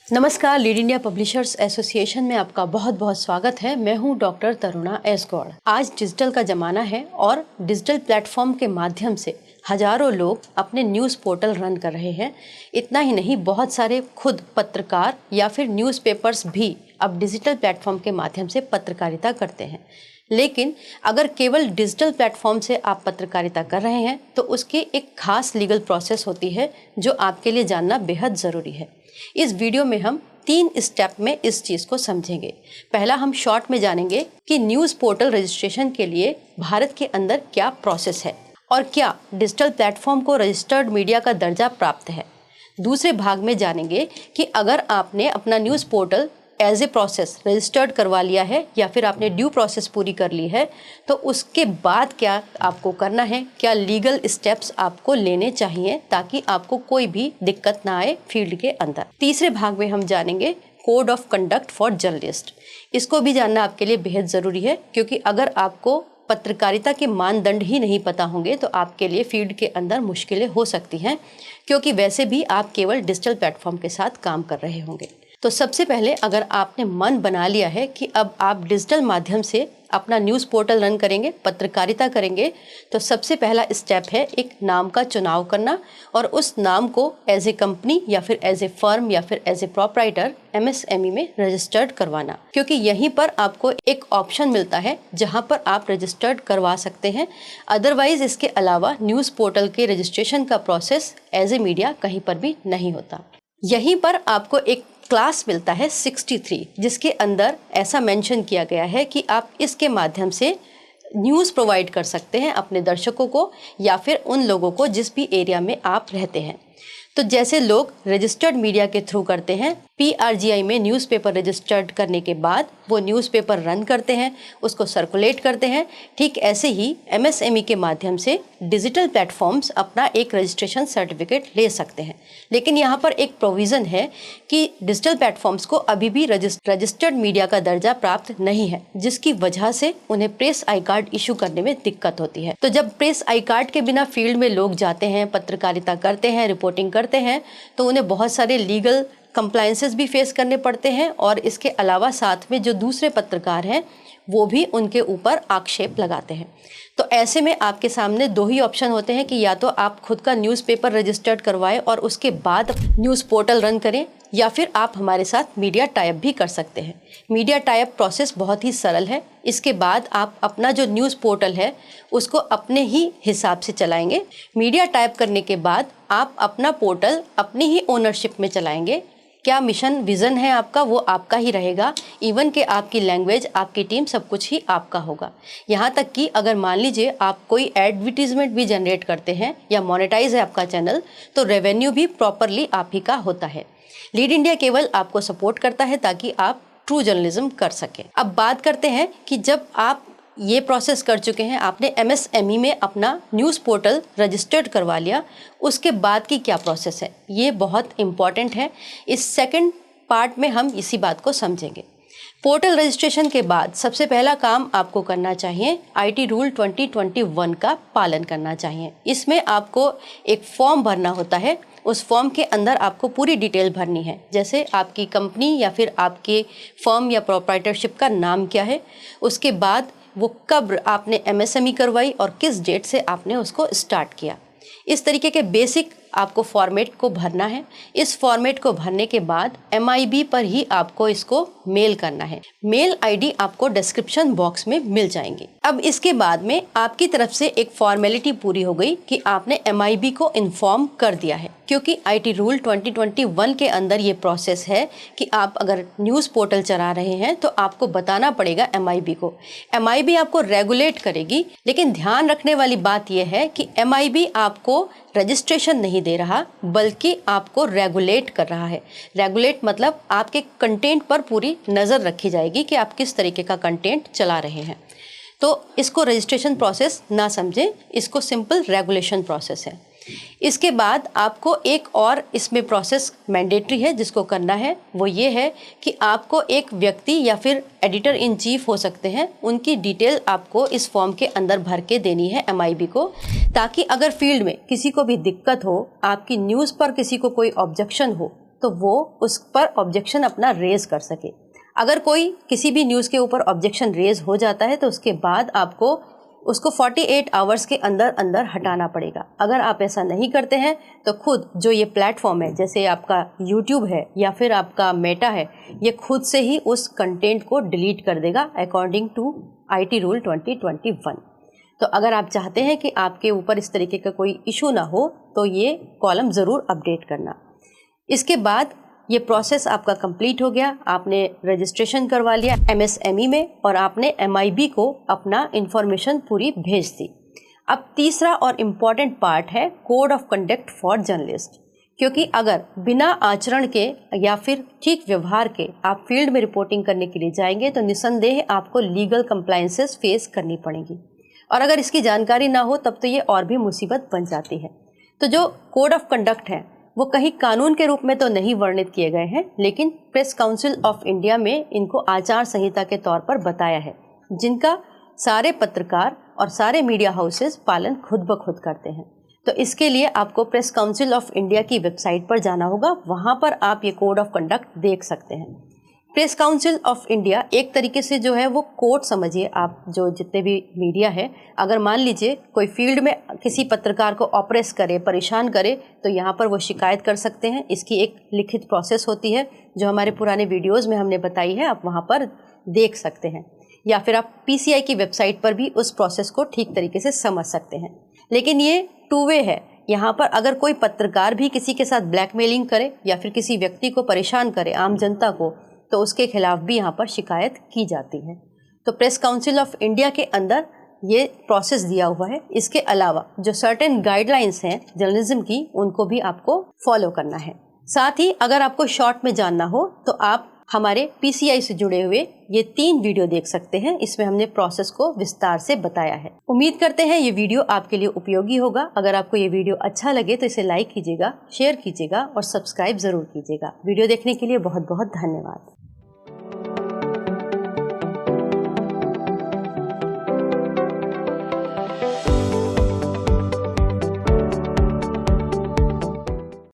नमस्कार, lead India publishers association में आपका बहुत बहुत स्वागत है। मैं हूं डॉक्टर तरुणा एस गौड़। आज डिजिटल का ज़माना है और डिजिटल प्लेटफॉर्म के माध्यम से हजारों लोग अपने न्यूज़ पोर्टल रन कर रहे हैं। इतना ही नहीं, बहुत सारे खुद पत्रकार या फिर न्यूज़पेपर्स भी अब डिजिटल प्लेटफॉर्म के माध्यम से पत्रकारिता करते हैं। लेकिन अगर केवल डिजिटल प्लेटफॉर्म से आप पत्रकारिता कर रहे हैं तो उसकी एक खास लीगल प्रोसेस होती है जो आपके लिए जानना बेहद ज़रूरी है। इस वीडियो में हम 3 स्टेप में इस चीज़ को समझेंगे। पहला, हम शॉर्ट में जानेंगे कि न्यूज़ पोर्टल रजिस्ट्रेशन के लिए भारत के अंदर क्या प्रोसेस है और क्या डिजिटल प्लेटफॉर्म को रजिस्टर्ड मीडिया का दर्जा प्राप्त है। दूसरे भाग में जानेंगे कि अगर आपने अपना news portal as a process registered करवा लिया है या फिर आपने ड्यू प्रोसेस पूरी कर ली है तो उसके बाद क्या आपको करना है, क्या लीगल स्टेप्स आपको लेने चाहिए ताकि आपको कोई भी दिक्कत ना आए फील्ड के अंदर। तीसरे भाग में हम जानेंगे code of conduct for journalist. इसको भी जानना आपके लिए बेहद ज़रूरी है, क्योंकि अगर आपको पत्रकारिता के मानदंड ही नहीं पता होंगे तो आपके लिए फील्ड के अंदर मुश्किलें हो सकती हैं, क्योंकि वैसे भी आप केवल डिजिटल प्लेटफॉर्म के साथ काम कर रहे होंगे। तो सबसे पहले, अगर आपने मन बना लिया है कि अब आप डिजिटल माध्यम से अपना न्यूज़ पोर्टल रन करेंगे, पत्रकारिता करेंगे, तो सबसे पहला स्टेप है एक नाम का चुनाव करना और उस नाम को एज ए कंपनी या फिर एज ए फर्म या फिर एज ए प्रोप्राइटर MSME में रजिस्टर्ड करवाना, क्योंकि यहीं पर आपको एक ऑप्शन मिलता है जहां पर आप रजिस्टर्ड करवा सकते हैं। अदरवाइज इसके अलावा न्यूज़ पोर्टल के रजिस्ट्रेशन का प्रोसेस एज ए मीडिया कहीं पर भी नहीं होता। यहीं पर आपको एक क्लास मिलता है 63, जिसके अंदर ऐसा मेंशन किया गया है कि आप इसके माध्यम से न्यूज़ प्रोवाइड कर सकते हैं अपने दर्शकों को या फिर उन लोगों को जिस भी एरिया में आप रहते हैं। तो जैसे लोग रजिस्टर्ड मीडिया के थ्रू करते हैं, PRGI में न्यूज़पेपर रजिस्टर्ड करने के बाद वो न्यूज़पेपर रन करते हैं, उसको सर्कुलेट करते हैं, ठीक ऐसे ही MSME के माध्यम से डिजिटल प्लेटफॉर्म्स अपना एक रजिस्ट्रेशन सर्टिफिकेट ले सकते हैं। लेकिन यहाँ पर एक प्रोविज़न है कि डिजिटल प्लेटफॉर्म्स को अभी भी रजिस्टर्ड मीडिया का दर्जा प्राप्त नहीं है, जिसकी वजह से उन्हें प्रेस आई कार्ड इशू करने में दिक्कत होती है। तो जब प्रेस आई कार्ड के बिना फील्ड में लोग जाते हैं, पत्रकारिता करते हैं, रिपोर्टिंग करते हैं, तो उन्हें बहुत सारे लीगल कंप्लायंसेस भी फेस करने पड़ते हैं और इसके अलावा साथ में जो दूसरे पत्रकार हैं वो भी उनके ऊपर आक्षेप लगाते हैं। तो ऐसे में आपके सामने 2 ही ऑप्शन होते हैं कि या तो आप खुद का न्यूज़पेपर रजिस्टर्ड करवाएं और उसके बाद न्यूज़ पोर्टल रन करें, या फिर आप हमारे साथ मीडिया टाइप भी कर सकते हैं। मीडिया टाइप प्रोसेस बहुत ही सरल है। इसके बाद आप अपना जो न्यूज़ पोर्टल है उसको अपने ही हिसाब से चलाएंगे। मीडिया टाइप करने के बाद आप अपना पोर्टल अपनी ही ओनरशिप में चलाएंगे। क्या मिशन विज़न है आपका, वो आपका ही रहेगा। इवन कि आपकी लैंग्वेज, आपकी टीम, सब कुछ ही आपका होगा। यहाँ तक कि अगर मान लीजिए आप कोई एडवर्टीजमेंट भी जनरेट करते हैं या मोनेटाइज है आपका चैनल, तो रेवेन्यू भी प्रॉपरली आप ही का होता है। लीड इंडिया केवल आपको सपोर्ट करता है ताकि आप ट्रू जर्नलिज्म कर सकें। अब बात करते हैं कि जब आप ये प्रोसेस कर चुके हैं, आपने MSME में अपना न्यूज़ पोर्टल रजिस्टर्ड करवा लिया, उसके बाद की क्या प्रोसेस है, ये बहुत इम्पॉर्टेंट है। इस सेकंड पार्ट में हम इसी बात को समझेंगे। पोर्टल रजिस्ट्रेशन के बाद सबसे पहला काम आपको करना चाहिए, IT रूल 2021 का पालन करना चाहिए। इसमें आपको एक फॉर्म भरना होता है। उस फॉर्म के अंदर आपको पूरी डिटेल भरनी है, जैसे आपकी कंपनी या फिर आपके फर्म या प्रोप्राइटरशिप का नाम क्या है, उसके बाद वो कब आपने MSME करवाई और किस डेट से आपने उसको स्टार्ट किया। इस तरीके के बेसिक आपको फॉर्मेट को भरना है। इस फॉर्मेट को भरने के बाद MIB पर ही आपको इसको मेल करना है। मेल ID आपको डिस्क्रिप्शन बॉक्स में मिल जाएंगी। अब इसके बाद में आपकी तरफ से एक फॉर्मेलिटी पूरी हो गई कि आपने MIB को इन्फॉर्म कर दिया है, क्योंकि IT रूल 2021 के अंदर ये प्रोसेस है कि आप अगर न्यूज़ पोर्टल चला रहे हैं तो आपको बताना पड़ेगा MIB को। MIB आपको रेगुलेट करेगी, लेकिन ध्यान रखने वाली बात यह है कि MIB आपको रजिस्ट्रेशन नहीं दे रहा, बल्कि आपको रेगुलेट कर रहा है। रेगुलेट मतलब आपके कंटेंट पर पूरी नज़र रखी जाएगी कि आप किस तरीके का कंटेंट चला रहे हैं। तो इसको रजिस्ट्रेशन प्रोसेस ना समझें, इसको सिंपल रेगुलेशन प्रोसेस है। इसके बाद आपको एक और इसमें प्रोसेस मैंडेटरी है जिसको करना है, वो ये है कि आपको एक व्यक्ति या फिर एडिटर इन चीफ हो सकते हैं, उनकी डिटेल आपको इस फॉर्म के अंदर भर के देनी है MIB को, ताकि अगर फील्ड में किसी को भी दिक्कत हो, आपकी न्यूज़ पर किसी को कोई ऑब्जेक्शन हो, तो वो उस पर ऑब्जेक्शन अपना रेज कर सके। अगर कोई किसी भी न्यूज़ के ऊपर ऑब्जेक्शन रेज हो जाता है तो उसके बाद आपको उसको 48 आवर्स के अंदर अंदर हटाना पड़ेगा। अगर आप ऐसा नहीं करते हैं तो खुद जो ये प्लेटफॉर्म है, जैसे आपका यूट्यूब है या फिर आपका मेटा है, ये खुद से ही उस कंटेंट को डिलीट कर देगा अकॉर्डिंग टू IT रूल 2021। तो अगर आप चाहते हैं कि आपके ऊपर इस तरीके का कोई इशू ना हो तो ये कॉलम ज़रूर अपडेट करना। इसके बाद ये प्रोसेस आपका कंप्लीट हो गया, आपने रजिस्ट्रेशन करवा लिया MSME में और आपने MIB को अपना इंफॉर्मेशन पूरी भेज दी। अब तीसरा और इम्पॉर्टेंट पार्ट है code of conduct for journalist, क्योंकि अगर बिना आचरण के या फिर ठीक व्यवहार के आप फील्ड में रिपोर्टिंग करने के लिए जाएंगे तो निसंदेह आपको लीगल कंप्लायंसेस फेस करनी पड़ेंगी, और अगर इसकी जानकारी ना हो तब तो ये और भी मुसीबत बन जाती है। तो जो कोड ऑफ कंडक्ट है वो कहीं कानून के रूप में तो नहीं वर्णित किए गए हैं, लेकिन प्रेस काउंसिल ऑफ इंडिया में इनको आचार संहिता के तौर पर बताया है, जिनका सारे पत्रकार और सारे मीडिया हाउसेस पालन खुद ब खुद करते हैं। तो इसके लिए आपको प्रेस काउंसिल ऑफ इंडिया की वेबसाइट पर जाना होगा, वहाँ पर आप ये कोड ऑफ कंडक्ट देख सकते हैं। प्रेस काउंसिल ऑफ इंडिया एक तरीके से जो है वो कोर्ट समझिए आप, जो जितने भी मीडिया है, अगर मान लीजिए कोई फील्ड में किसी पत्रकार को ऑप्रेस करे, परेशान करे, तो यहाँ पर वो शिकायत कर सकते हैं। इसकी एक लिखित प्रोसेस होती है जो हमारे पुराने वीडियोज़ में हमने बताई है, आप वहाँ पर देख सकते हैं, या फिर आप PCI की वेबसाइट पर भी उस प्रोसेस को ठीक तरीके से समझ सकते हैं। लेकिन ये 2 वे है। यहाँ पर अगर कोई पत्रकार भी किसी के साथ ब्लैकमेलिंग करे या फिर किसी व्यक्ति को परेशान करे, आम जनता को, तो उसके खिलाफ भी यहाँ पर शिकायत की जाती है। तो प्रेस काउंसिल ऑफ इंडिया के अंदर ये प्रोसेस दिया हुआ है। इसके अलावा जो सर्टेन गाइडलाइंस हैं जर्नलिज्म की, उनको भी आपको फॉलो करना है। साथ ही अगर आपको शॉर्ट में जानना हो तो आप हमारे PCI से जुड़े हुए ये 3 वीडियो देख सकते हैं। इसमें हमने प्रोसेस को विस्तार से बताया है। उम्मीद करते हैं ये वीडियो आपके लिए उपयोगी होगा। अगर आपको ये वीडियो अच्छा लगे तो इसे लाइक कीजिएगा, शेयर कीजिएगा और सब्सक्राइब ज़रूर कीजिएगा। वीडियो देखने के लिए बहुत बहुत धन्यवाद।